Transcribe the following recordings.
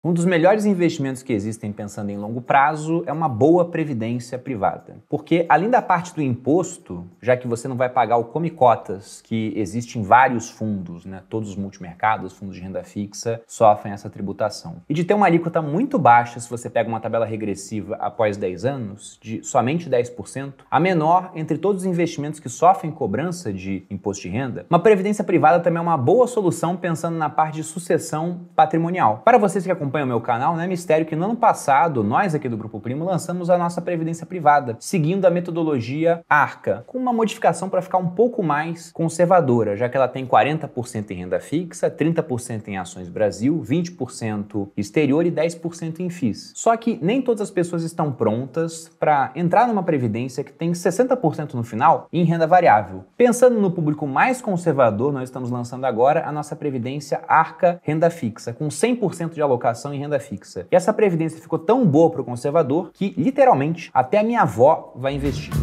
Um dos melhores investimentos que existem pensando em longo prazo é uma boa previdência privada. Porque além da parte do imposto, já que você não vai pagar o come-cotas que existe em vários fundos, né? Todos os multimercados, fundos de renda fixa, sofrem essa tributação. E de ter uma alíquota muito baixa, se você pega uma tabela regressiva após 10 anos, de somente 10%, a menor entre todos os investimentos que sofrem cobrança de imposto de renda, uma previdência privada também é uma boa solução pensando na parte de sucessão patrimonial. Para vocês que acompanham o meu canal, não é mistério que no ano passado, nós aqui do Grupo Primo lançamos a nossa previdência privada, seguindo a metodologia Arca, com uma modificação para ficar um pouco mais conservadora, já que ela tem 40% em renda fixa, 30% em ações Brasil, 20% exterior e 10% em FIIs. Só que nem todas as pessoas estão prontas para entrar numa previdência que tem 60% no final em renda variável. Pensando no público mais conservador, nós estamos lançando agora a nossa previdência Arca Renda Fixa, com 100% de alocação em renda fixa. E essa previdência ficou tão boa para o conservador que, literalmente, até a minha avó vai investir.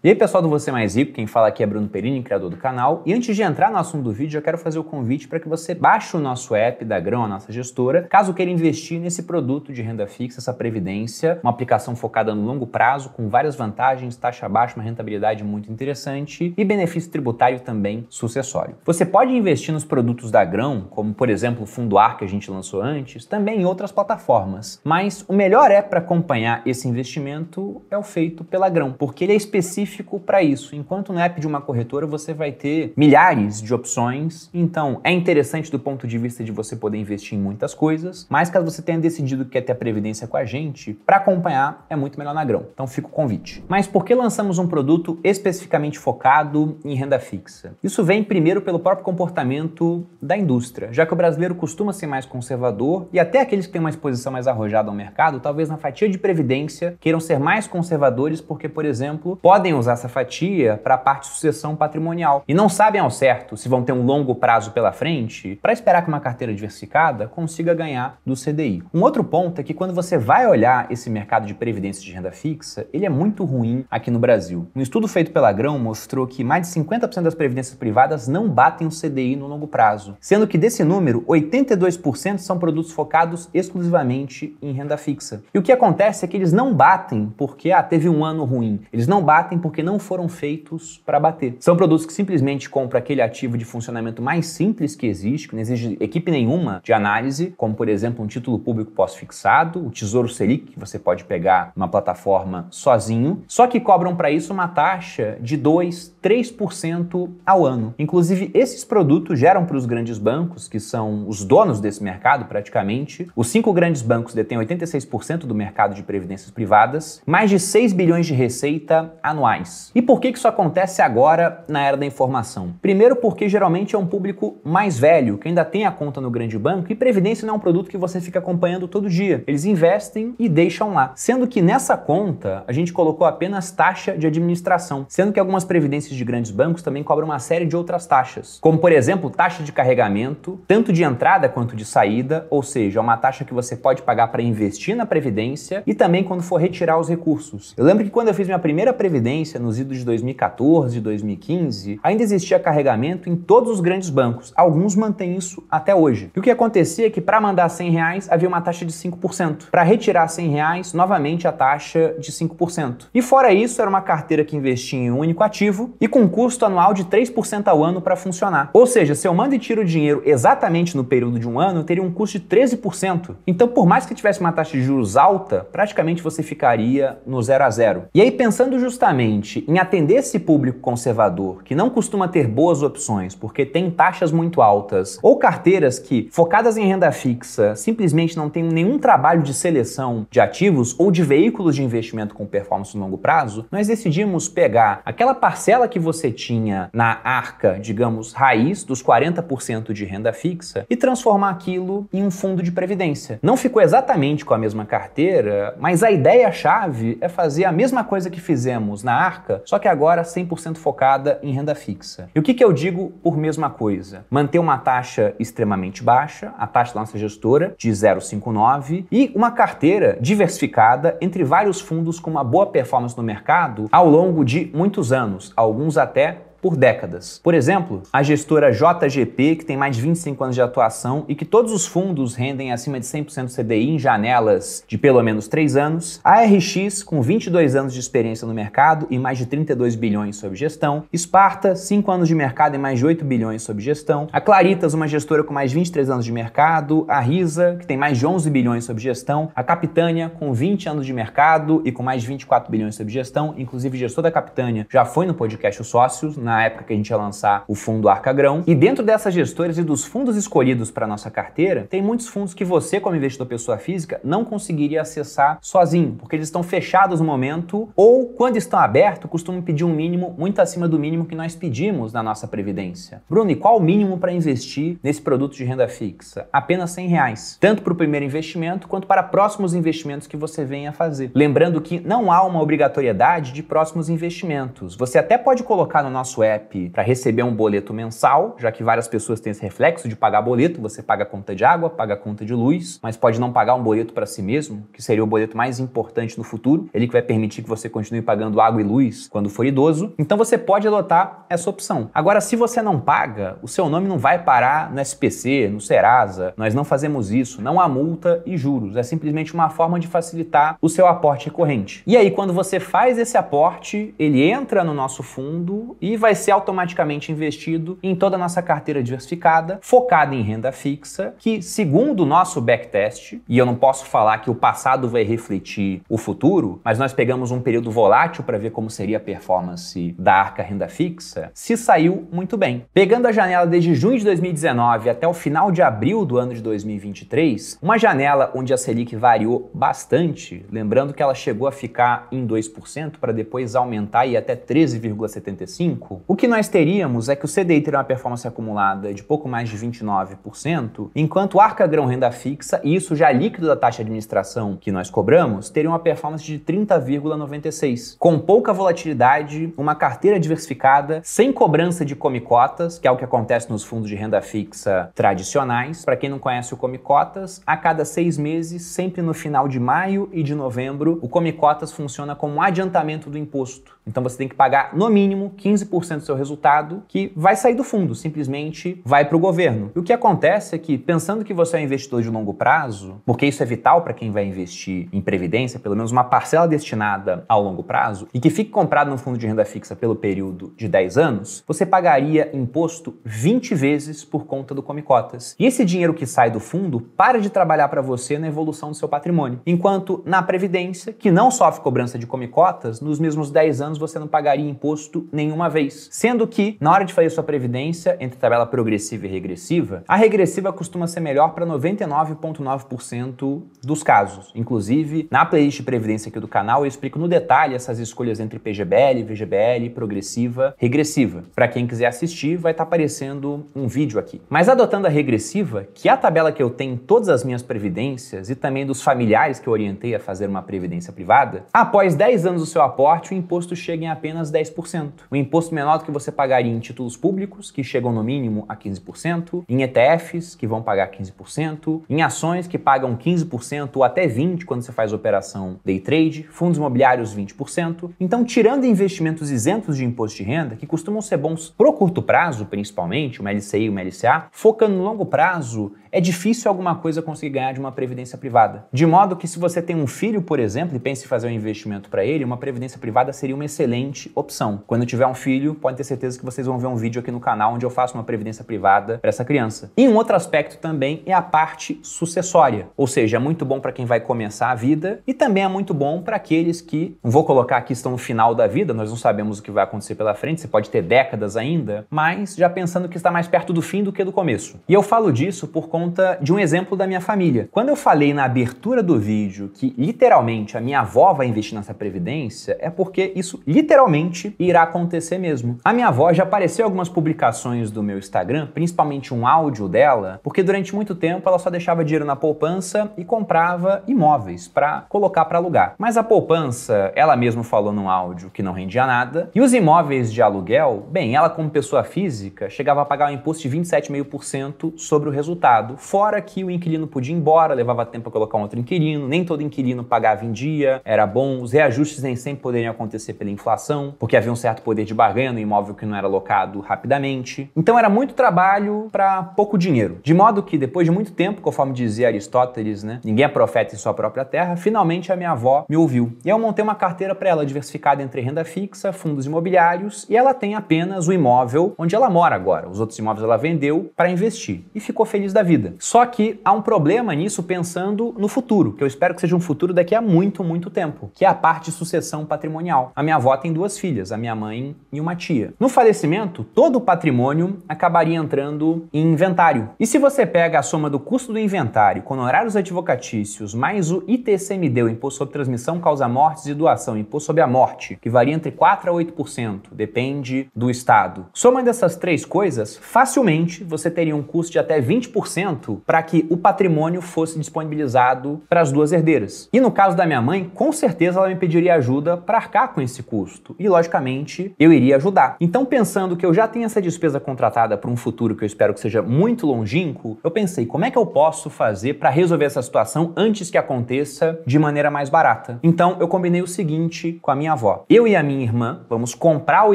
E aí pessoal do Você Mais Rico, quem fala aqui é Bruno Perini, criador do canal. E antes de entrar no assunto do vídeo, eu quero fazer o convite para que você baixe o nosso app da Grão, a nossa gestora, caso queira investir nesse produto de renda fixa, essa previdência, uma aplicação focada no longo prazo, com várias vantagens, taxa baixa, uma rentabilidade muito interessante e benefício tributário também sucessório. Você pode investir nos produtos da Grão, como por exemplo o Fundo Ar que a gente lançou antes, também em outras plataformas. Mas o melhor app para acompanhar esse investimento é o feito pela Grão, porque ele é específico para isso. Enquanto no app de uma corretora você vai ter milhares de opções, então é interessante do ponto de vista de você poder investir em muitas coisas, mas caso você tenha decidido que quer ter a previdência com a gente, para acompanhar é muito melhor na Grão. Então fica o convite. Mas por que lançamos um produto especificamente focado em renda fixa? Isso vem primeiro pelo próprio comportamento da indústria, já que o brasileiro costuma ser mais conservador e até aqueles que têm uma exposição mais arrojada ao mercado, talvez na fatia de previdência, queiram ser mais conservadores porque, por exemplo, podem usar essa fatia para a parte de sucessão patrimonial e não sabem ao certo se vão ter um longo prazo pela frente para esperar que uma carteira diversificada consiga ganhar do CDI. Um outro ponto é que quando você vai olhar esse mercado de previdência de renda fixa, ele é muito ruim aqui no Brasil. Um estudo feito pela Grão mostrou que mais de 50% das previdências privadas não batem o CDI no longo prazo, sendo que desse número, 82% são produtos focados exclusivamente em renda fixa. E o que acontece é que eles não batem porque teve um ano ruim. Eles não batem porque não foram feitos para bater. São produtos que simplesmente compram aquele ativo de funcionamento mais simples que existe, que não exige equipe nenhuma de análise, como por exemplo um título público pós-fixado, o Tesouro Selic, que você pode pegar numa plataforma sozinho, só que cobram para isso uma taxa de 2, 3% ao ano. Inclusive, esses produtos geram para os grandes bancos, que são os donos desse mercado praticamente, os 5 grandes bancos detêm 86% do mercado de previdências privadas, mais de 6 bilhões de receita anuais. E por que isso acontece agora na era da informação? Primeiro porque geralmente é um público mais velho, que ainda tem a conta no grande banco e previdência não é um produto que você fica acompanhando todo dia. Eles investem e deixam lá. Sendo que nessa conta a gente colocou apenas taxa de administração, sendo que algumas previdências de grandes bancos também cobram uma série de outras taxas, como por exemplo taxa de carregamento, tanto de entrada quanto de saída, ou seja, uma taxa que você pode pagar para investir na previdência e também quando for retirar os recursos. Eu lembro que quando eu fiz minha primeira previdência nos idos de 2014 e 2015, ainda existia carregamento em todos os grandes bancos. Alguns mantêm isso até hoje. E o que acontecia é que para mandar R$100 havia uma taxa de 5%. Para retirar R$100, novamente a taxa de 5%. E fora isso, era uma carteira que investia em um único ativo e com custo anual de 3% ao ano para funcionar. Ou seja, se eu mando e tiro o dinheiro exatamente no período de um ano, eu teria um custo de 13%. Então, por mais que tivesse uma taxa de juros alta, praticamente você ficaria no 0 a 0. E aí, pensando justamente em atender esse público conservador, que não costuma ter boas opções porque tem taxas muito altas, ou carteiras que, focadas em renda fixa, simplesmente não tem nenhum trabalho de seleção de ativos ou de veículos de investimento com performance no longo prazo, nós decidimos pegar aquela parcela que você tinha na arca, digamos, raiz, dos 40% de renda fixa, e transformar aquilo em um fundo de previdência. Não ficou exatamente com a mesma carteira, mas a ideia-chave é fazer a mesma coisa que fizemos na arca, só que agora 100% focada em renda fixa. E o que eu digo por mesma coisa? Manter uma taxa extremamente baixa, a taxa da nossa gestora de 0,59 e uma carteira diversificada entre vários fundos com uma boa performance no mercado ao longo de muitos anos, alguns até por décadas. Por exemplo, a gestora JGP, que tem mais de 25 anos de atuação e que todos os fundos rendem acima de 100% CDI em janelas de pelo menos 3 anos. A RX, com 22 anos de experiência no mercado e mais de 32 bilhões sob gestão. Sparta, 5 anos de mercado e mais de 8 bilhões sob gestão. A Claritas, uma gestora com mais de 23 anos de mercado. A Risa, que tem mais de 11 bilhões sob gestão. A Capitânia, com 20 anos de mercado e com mais de 24 bilhões sob gestão. Inclusive, o gestor da Capitânia já foi no podcast Os Sócios, na época que a gente ia lançar o fundo Arca Grão. E dentro dessas gestoras e dos fundos escolhidos para nossa carteira, tem muitos fundos que você, como investidor pessoa física, não conseguiria acessar sozinho, porque eles estão fechados no momento ou, quando estão abertos, costumam pedir um mínimo muito acima do mínimo que nós pedimos na nossa previdência. Bruno, e qual o mínimo para investir nesse produto de renda fixa? Apenas R$100, tanto para o primeiro investimento quanto para próximos investimentos que você venha a fazer. Lembrando que não há uma obrigatoriedade de próximos investimentos. Você até pode colocar no nosso app para receber um boleto mensal, já que várias pessoas têm esse reflexo de pagar boleto. Você paga a conta de água, paga a conta de luz, mas pode não pagar um boleto para si mesmo, que seria o boleto mais importante no futuro, ele que vai permitir que você continue pagando água e luz quando for idoso. Então você pode adotar essa opção. Agora, se você não paga, o seu nome não vai parar no SPC, no Serasa. Nós não fazemos isso, não há multa e juros. É simplesmente uma forma de facilitar o seu aporte recorrente. E aí, quando você faz esse aporte, ele entra no nosso fundo e vai ser automaticamente investido em toda a nossa carteira diversificada, focada em renda fixa, que, segundo o nosso backtest, e eu não posso falar que o passado vai refletir o futuro, mas nós pegamos um período volátil para ver como seria a performance da Arca Renda Fixa, se saiu muito bem. Pegando a janela desde junho de 2019 até o final de abril do ano de 2023, uma janela onde a Selic variou bastante, lembrando que ela chegou a ficar em 2% para depois aumentar e ir até 13,75%, o que nós teríamos é que o CDI teria uma performance acumulada de pouco mais de 29%, enquanto o Arca Grão Renda Fixa, e isso já líquido da taxa de administração que nós cobramos, teria uma performance de 30,96%. Com pouca volatilidade, uma carteira diversificada, sem cobrança de come-cotas, que é o que acontece nos fundos de renda fixa tradicionais. Para quem não conhece o come-cotas, a cada 6 meses, sempre no final de maio e de novembro, o come-cotas funciona como um adiantamento do imposto. Então você tem que pagar no mínimo 15% do seu resultado, que vai sair do fundo, simplesmente vai para o governo. E o que acontece é que, pensando que você é um investidor de longo prazo, porque isso é vital para quem vai investir em previdência, pelo menos uma parcela destinada ao longo prazo, e que fique comprado no fundo de renda fixa pelo período de 10 anos, você pagaria imposto 20 vezes por conta do come-cotas. E esse dinheiro que sai do fundo para de trabalhar para você na evolução do seu patrimônio. Enquanto na previdência, que não sofre cobrança de come-cotas, nos mesmos 10 anos você não pagaria imposto nenhuma vez. Sendo que, na hora de fazer sua previdência, entre tabela progressiva e regressiva, a regressiva costuma ser melhor para 99,9% dos casos. Inclusive, na playlist de previdência aqui do canal, eu explico no detalhe essas escolhas entre PGBL, VGBL, progressiva, regressiva. Para quem quiser assistir, vai estar aparecendo um vídeo aqui. Mas adotando a regressiva, que é a tabela que eu tenho em todas as minhas previdências e também dos familiares que eu orientei a fazer uma previdência privada, após 10 anos do seu aporte, o imposto chega em apenas 10%. O imposto menor do que você pagaria em títulos públicos, que chegam no mínimo a 15%, em ETFs, que vão pagar 15%, em ações que pagam 15% ou até 20% quando você faz operação day trade, fundos imobiliários 20%. Então, tirando investimentos isentos de imposto de renda, que costumam ser bons pro curto prazo, principalmente, uma LCI e uma LCA, focando no longo prazo, é difícil alguma coisa conseguir ganhar de uma previdência privada. De modo que, se você tem um filho, por exemplo, e pensa em fazer um investimento para ele, uma previdência privada seria uma excelente opção. Quando tiver um filho, pode ter certeza que vocês vão ver um vídeo aqui no canal onde eu faço uma previdência privada para essa criança. E um outro aspecto também é a parte sucessória, ou seja, é muito bom para quem vai começar a vida e também é muito bom para aqueles que, não vou colocar aqui, estão no final da vida, nós não sabemos o que vai acontecer pela frente, você pode ter décadas ainda, mas já pensando que está mais perto do fim do que do começo. E eu falo disso por conta de um exemplo da minha família. Quando eu falei na abertura do vídeo que literalmente a minha avó vai investir nessa previdência, é porque isso literalmente irá acontecer mesmo. A minha avó já apareceu em algumas publicações do meu Instagram, principalmente um áudio dela, porque durante muito tempo ela só deixava dinheiro na poupança e comprava imóveis para colocar para alugar. Mas a poupança, ela mesma falou num áudio que não rendia nada, e os imóveis de aluguel, bem, ela como pessoa física chegava a pagar um imposto de 27,5% sobre o resultado. alugado, fora que o inquilino podia ir embora, levava tempo para colocar um outro inquilino, nem todo inquilino pagava em dia, era bom, os reajustes nem sempre poderiam acontecer pela inflação, porque havia um certo poder de barganha no imóvel que não era locado rapidamente. Então era muito trabalho para pouco dinheiro. De modo que depois de muito tempo, conforme dizia Aristóteles, né, ninguém é profeta em sua própria terra, finalmente a minha avó me ouviu. E eu montei uma carteira para ela diversificada entre renda fixa, fundos imobiliários, e ela tem apenas o imóvel onde ela mora agora. Os outros imóveis ela vendeu para investir e ficou feliz da vida. Só que há um problema nisso pensando no futuro, que eu espero que seja um futuro daqui a muito, muito tempo, que é a parte de sucessão patrimonial. A minha avó tem duas filhas, a minha mãe e uma tia. No falecimento, todo o patrimônio acabaria entrando em inventário. E se você pega a soma do custo do inventário com honorários advocatícios mais o ITCMD, o Imposto sobre Transmissão, Causa-Mortes e Doação, Imposto sobre a Morte, que varia entre 4% a 8%, depende do estado. Somando essas três coisas, facilmente você teria um custo de até 20% para que o patrimônio fosse disponibilizado para as duas herdeiras. E no caso da minha mãe, com certeza ela me pediria ajuda para arcar com esse custo. E, logicamente, eu iria ajudar. Então, pensando que eu já tenho essa despesa contratada para um futuro que eu espero que seja muito longínquo, eu pensei, como é que eu posso fazer para resolver essa situação antes que aconteça de maneira mais barata? Então, eu combinei o seguinte com a minha avó. Eu e a minha irmã vamos comprar o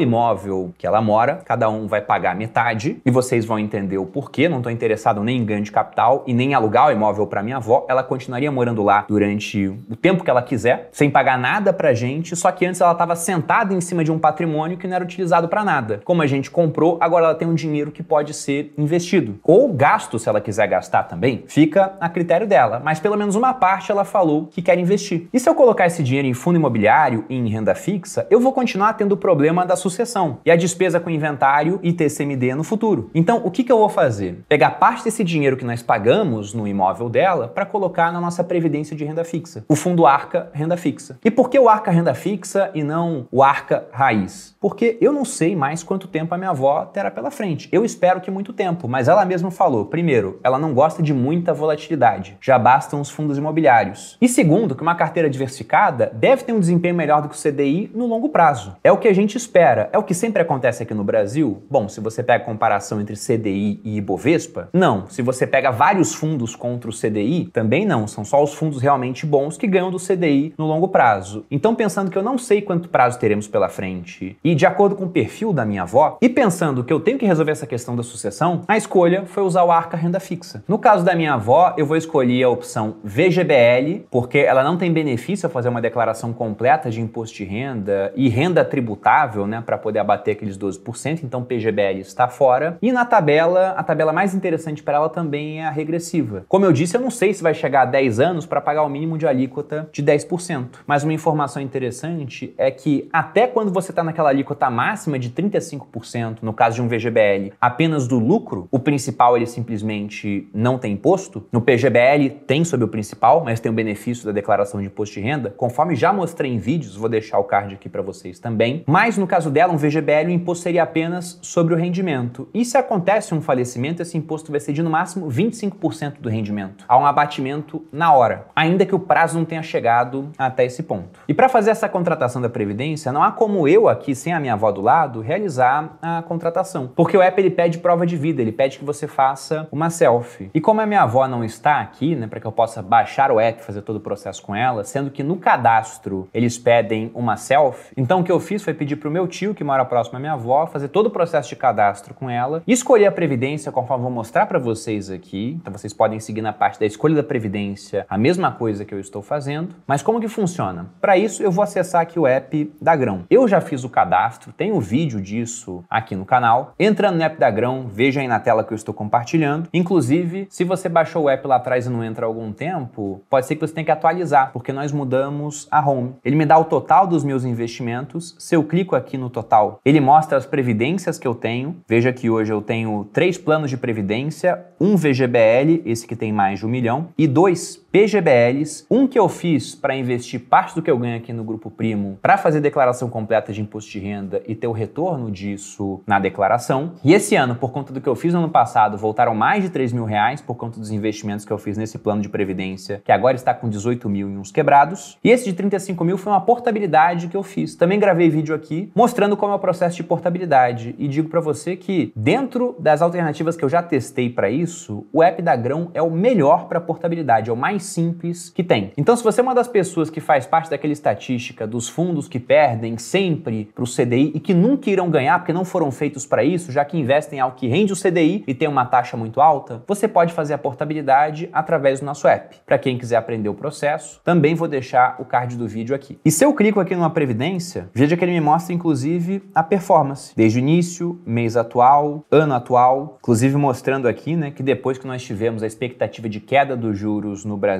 imóvel que ela mora, cada um vai pagar metade, e vocês vão entender o porquê, não estou interessado nem em ganho de capital e nem em alugar o imóvel para minha avó, ela continuaria morando lá durante o tempo que ela quiser, sem pagar nada pra gente, só que antes ela estava sentada em cima de um patrimônio que não era utilizado para nada. Como a gente comprou, agora ela tem um dinheiro que pode ser investido. Ou gasto, se ela quiser gastar também, fica a critério dela, mas pelo menos uma parte ela falou que quer investir. E se eu colocar esse dinheiro em fundo imobiliário e em renda fixa, eu vou continuar tendo o problema da sucessão e a despesa com inventário e TCMD no futuro. Então, o que eu vou fazer? Pegar parte desse dinheiro que nós pagamos no imóvel dela para colocar na nossa previdência de renda fixa, o fundo Arca Renda Fixa. E por que o Arca Renda Fixa e não o Arca Raiz? Porque eu não sei mais quanto tempo a minha avó terá pela frente. Eu espero que muito tempo, mas ela mesma falou, primeiro, ela não gosta de muita volatilidade, já bastam os fundos imobiliários. E segundo, que uma carteira diversificada deve ter um desempenho melhor do que o CDI no longo prazo. É o que a gente espera. É o que sempre acontece aqui no Brasil? Bom, se você pega a comparação entre CDI e Ibovespa, não. Se você pega vários fundos contra o CDI, também não. São só os fundos realmente bons que ganham do CDI no longo prazo. Então, pensando que eu não sei quanto prazo teremos pela frente e de acordo com o perfil da minha avó, e pensando que eu tenho que resolver essa questão da sucessão, a escolha foi usar o Arca Renda Fixa. No caso da minha avó, eu vou escolher a opção VGBL, porque ela não tem benefício a fazer uma declaração completa de imposto de renda e renda tributável, né, para poder abater aqueles 12%, então PGBL está fora. E na tabela, a tabela mais interessante para ela também é a regressiva. Como eu disse, eu não sei se vai chegar a 10 anos para pagar o mínimo de alíquota de 10%. Mas uma informação interessante é que até quando você está naquela alíquota máxima de 35%, no caso de um VGBL, apenas do lucro, o principal ele simplesmente não tem imposto. No PGBL tem sobre o principal, mas tem o benefício da declaração de imposto de renda. Conforme já mostrei em vídeos, vou deixar o card aqui para vocês também. Mas no caso dela, um VGBL, o imposto seria apenas sobre o rendimento. E se acontece um falecimento, esse imposto vai ser de no máximo 25% do rendimento. Há um abatimento na hora, ainda que o prazo não tenha chegado até esse ponto. E para fazer essa contratação da Previdência, não há como eu aqui, sem a minha avó do lado, realizar a contratação. Porque o app ele pede prova de vida, ele pede que você faça uma selfie. E como a minha avó não está aqui, né, para que eu possa baixar o app e fazer todo o processo com ela, sendo que no cadastro eles pedem uma selfie, então o que eu fiz foi pedir pro meu tio, que mora próximo à minha avó, fazer todo o processo de cadastro com ela e escolher a Previdência, conforme eu vou mostrar para vocês aqui. Então vocês podem seguir na parte da escolha da Previdência a mesma coisa que eu estou fazendo. Mas como que funciona? Para isso eu vou acessar aqui o app da Grão. Eu já fiz o cadastro, tem um vídeo disso aqui no canal. Entrando no app da Grão, veja aí na tela que eu estou compartilhando. Inclusive, se você baixou o app lá atrás e não entra há algum tempo, pode ser que você tenha que atualizar, porque nós mudamos a home. Ele me dá o total dos meus investimentos. Se eu clico aqui no total, ele mostra as previdências que eu tenho. Veja que hoje eu tenho 3 planos de previdência, um VGBL, esse que tem mais de 1 milhão, e 2 PGBLs, um que eu fiz para investir parte do que eu ganho aqui no Grupo Primo para fazer declaração completa de imposto de renda e ter o retorno disso na declaração. E esse ano, por conta do que eu fiz no ano passado, voltaram mais de R$3.000 por conta dos investimentos que eu fiz nesse plano de previdência, que agora está com 18 mil e uns quebrados. E esse de 35 mil foi uma portabilidade que eu fiz. Também gravei vídeo aqui mostrando como é o processo de portabilidade e digo para você que dentro das alternativas que eu já testei para isso, o app da Grão é o melhor para portabilidade, é o mais simples que tem. Então, se você é uma das pessoas que faz parte daquela estatística dos fundos que perdem sempre para o CDI e que nunca irão ganhar porque não foram feitos para isso, já que investem em algo que rende o CDI e tem uma taxa muito alta, você pode fazer a portabilidade através do nosso app. Para quem quiser aprender o processo, também vou deixar o card do vídeo aqui. E se eu clico aqui numa previdência, veja que ele me mostra inclusive a performance, desde o início, mês atual, ano atual, inclusive mostrando aqui, né, que depois que nós tivemos a expectativa de queda dos juros no Brasil,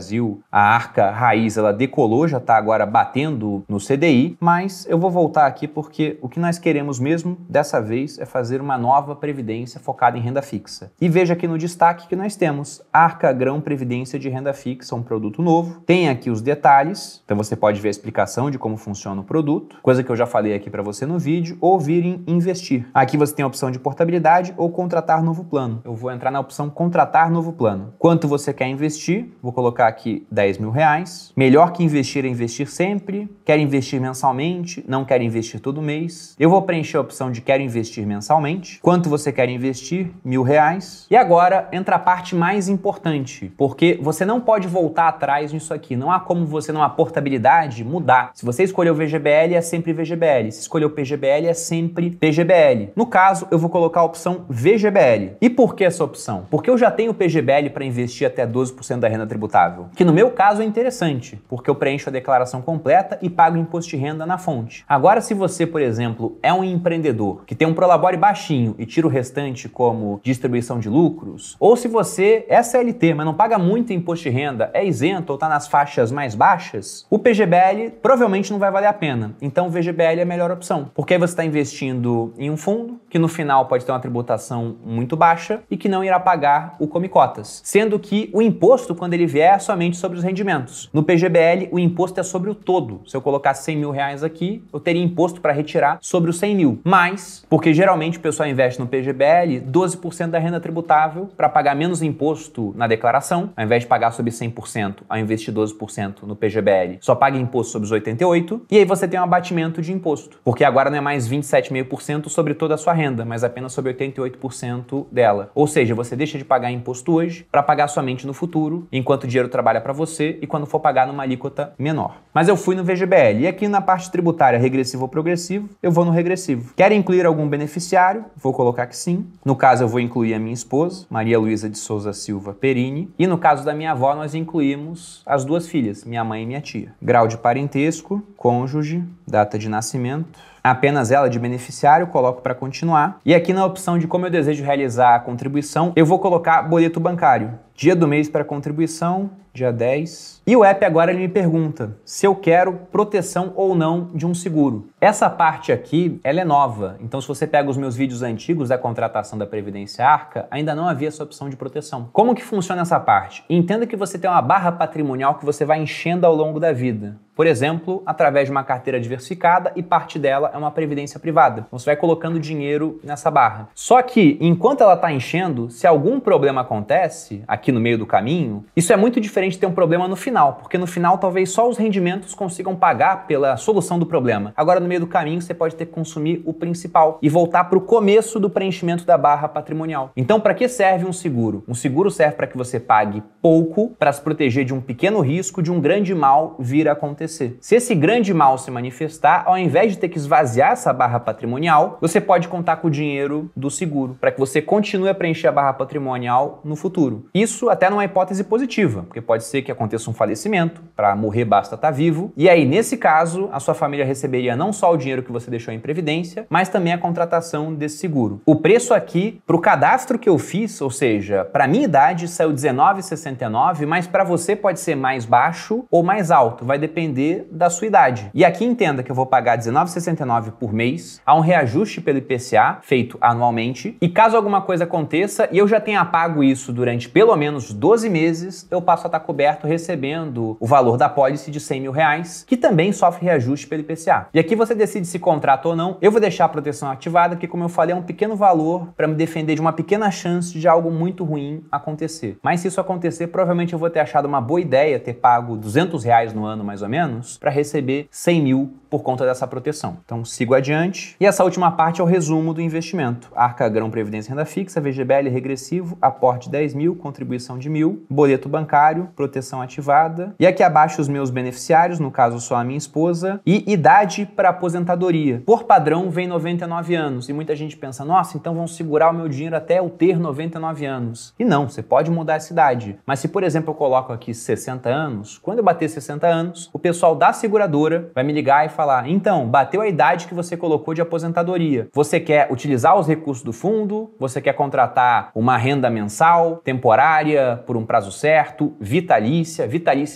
a Arca Raiz ela decolou, já está agora batendo no CDI, mas eu vou voltar aqui porque o que nós queremos mesmo dessa vez é fazer uma nova previdência focada em renda fixa. E veja aqui no destaque que nós temos Arca Grão Previdência de Renda Fixa, um produto novo. Tem aqui os detalhes, então você pode ver a explicação de como funciona o produto, coisa que eu já falei aqui para você no vídeo, ou vir em investir. Aqui você tem a opção de portabilidade ou contratar novo plano. Eu vou entrar na opção contratar novo plano. Quanto você quer investir? Vou colocar aqui R$10.000. Melhor que investir é investir sempre. Quer investir mensalmente? Não quer investir todo mês? Eu vou preencher a opção de quero investir mensalmente. Quanto você quer investir? R$1.000. E agora entra a parte mais importante, porque você não pode voltar atrás nisso aqui. Não há como você, numa portabilidade, mudar. Se você escolheu o VGBL, é sempre VGBL. Se escolheu o PGBL, é sempre PGBL. No caso, eu vou colocar a opção VGBL. E por que essa opção? Porque eu já tenho o PGBL para investir até 12% da renda tributável, que no meu caso é interessante, porque eu preencho a declaração completa e pago imposto de renda na fonte. Agora, se você, por exemplo, é um empreendedor que tem um prolabore baixinho e tira o restante como distribuição de lucros, ou se você é CLT, mas não paga muito imposto de renda, é isento ou está nas faixas mais baixas, o PGBL provavelmente não vai valer a pena. Então o VGBL é a melhor opção, porque aí você está investindo em um fundo que no final pode ter uma tributação muito baixa e que não irá pagar o Come Cotas, sendo que o imposto, quando ele vier, é somente sobre os rendimentos. No PGBL, o imposto é sobre o todo. Se eu colocasse R$100.000 aqui, eu teria imposto para retirar sobre os 100 mil. Mas, porque geralmente o pessoal investe no PGBL 12% da renda tributável para pagar menos imposto na declaração, ao invés de pagar sobre 100%, ao investir 12% no PGBL, só paga imposto sobre os 88%, e aí você tem um abatimento de imposto, porque agora não é mais 27,5% sobre toda a sua renda, mas apenas sobre 88% dela. Ou seja, você deixa de pagar imposto hoje para pagar somente no futuro, enquanto o dinheiro trabalha para você e quando for pagar numa alíquota menor. Mas eu fui no VGBL e aqui na parte tributária regressivo ou progressivo, eu vou no regressivo. Quer incluir algum beneficiário? Vou colocar que sim. No caso, eu vou incluir a minha esposa, Maria Luísa de Souza Silva Perini, e no caso da minha avó, nós incluímos as duas filhas, minha mãe e minha tia. Grau de parentesco, cônjuge, data de nascimento, apenas ela de beneficiário, coloco para continuar. E aqui na opção de como eu desejo realizar a contribuição, eu vou colocar boleto bancário. Dia do mês para contribuição, dia 10. E o app agora ele me pergunta se eu quero proteção ou não de um seguro. Essa parte aqui, ela é nova. Então, se você pega os meus vídeos antigos da contratação da Previdência Arca, ainda não havia essa opção de proteção. Como que funciona essa parte? Entenda que você tem uma barra patrimonial que você vai enchendo ao longo da vida. Por exemplo, através de uma carteira diversificada e parte dela é uma previdência privada. Então, você vai colocando dinheiro nessa barra. Só que, enquanto ela está enchendo, se algum problema acontece aqui no meio do caminho, isso é muito diferente de ter um problema no final, porque no final talvez só os rendimentos consigam pagar pela solução do problema. Agora, no meio do caminho, você pode ter que consumir o principal e voltar para o começo do preenchimento da barra patrimonial. Então, para que serve um seguro? Um seguro serve para que você pague pouco para se proteger de um pequeno risco de um grande mal vir a acontecer. Se esse grande mal se manifestar, ao invés de ter que esvaziar essa barra patrimonial, você pode contar com o dinheiro do seguro, para que você continue a preencher a barra patrimonial no futuro. Isso até numa hipótese positiva, porque pode ser que aconteça um falecimento, para morrer basta estar vivo, e aí nesse caso, a sua família receberia não só o dinheiro que você deixou em previdência, mas também a contratação desse seguro. O preço aqui, para o cadastro que eu fiz, ou seja, para minha idade, saiu R$19,69, mas para você pode ser mais baixo ou mais alto, vai depender depender da sua idade. E aqui entenda que eu vou pagar R$19,69 por mês, há um reajuste pelo IPCA feito anualmente, e caso alguma coisa aconteça e eu já tenha pago isso durante pelo menos 12 meses, eu passo a estar coberto recebendo o valor da pólice de R$100 mil, que também sofre reajuste pelo IPCA. E aqui você decide se contrata ou não. Eu vou deixar a proteção ativada, que como eu falei, é um pequeno valor para me defender de uma pequena chance de algo muito ruim acontecer. Mas se isso acontecer, provavelmente eu vou ter achado uma boa ideia ter pago R$200 no ano, mais ou menos, para receber 100 mil por conta dessa proteção. Então sigo adiante. E essa última parte é o resumo do investimento. Arca Grão Previdência Renda Fixa, VGBL regressivo, aporte 10 mil, contribuição de 1.000, boleto bancário, proteção ativada. E aqui abaixo os meus beneficiários, no caso só a minha esposa, e idade para aposentadoria. Por padrão vem 99 anos. E muita gente pensa, nossa, então vão segurar o meu dinheiro até eu ter 99 anos. E não, você pode mudar essa idade. Mas se, por exemplo, eu coloco aqui 60 anos, quando eu bater 60 anos, o pessoal da seguradora vai me ligar e falar, então, bateu a idade que você colocou de aposentadoria. Você quer utilizar os recursos do fundo? Você quer contratar uma renda mensal, temporária, por um prazo certo, vitalícia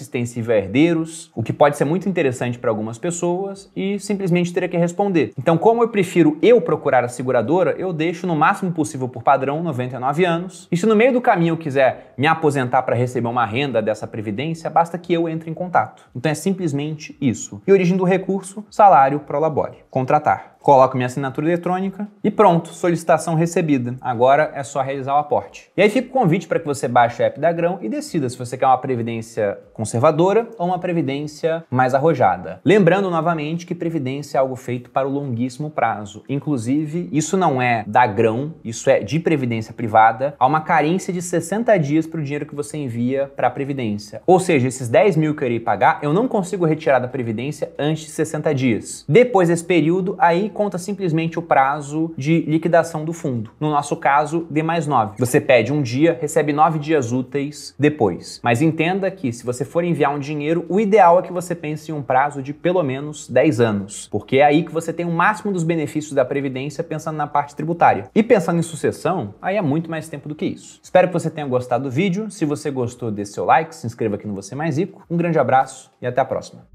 extensível a herdeiros, o que pode ser muito interessante para algumas pessoas e simplesmente teria que responder. Então, como eu prefiro procurar a seguradora, eu deixo no máximo possível por padrão 99 anos. E se no meio do caminho eu quiser me aposentar para receber uma renda dessa previdência, basta que eu entre em contato. Então é simplesmente isso. E origem do recurso, salário pro labore. Contratar. Coloco minha assinatura eletrônica e pronto, solicitação recebida. Agora é só realizar o aporte. E aí fica o convite para que você baixe o app da Grão e decida se você quer uma previdência conservadora ou uma previdência mais arrojada. Lembrando novamente que previdência é algo feito para o longuíssimo prazo. Inclusive, isso não é da Grão, isso é de previdência privada. Há uma carência de 60 dias para o dinheiro que você envia para a previdência. Ou seja, esses 10 mil que eu irei pagar, eu não consigo retirar da previdência antes de 60 dias. Depois desse período, aí conta simplesmente o prazo de liquidação do fundo. No nosso caso, D+9. Você pede um dia, recebe 9 dias úteis depois. Mas entenda que se você for enviar um dinheiro, o ideal é que você pense em um prazo de pelo menos 10 anos. Porque é aí que você tem o máximo dos benefícios da Previdência pensando na parte tributária. E pensando em sucessão, aí é muito mais tempo do que isso. Espero que você tenha gostado do vídeo. Se você gostou, dê seu like, se inscreva aqui no Você Mais Rico. Um grande abraço e até a próxima.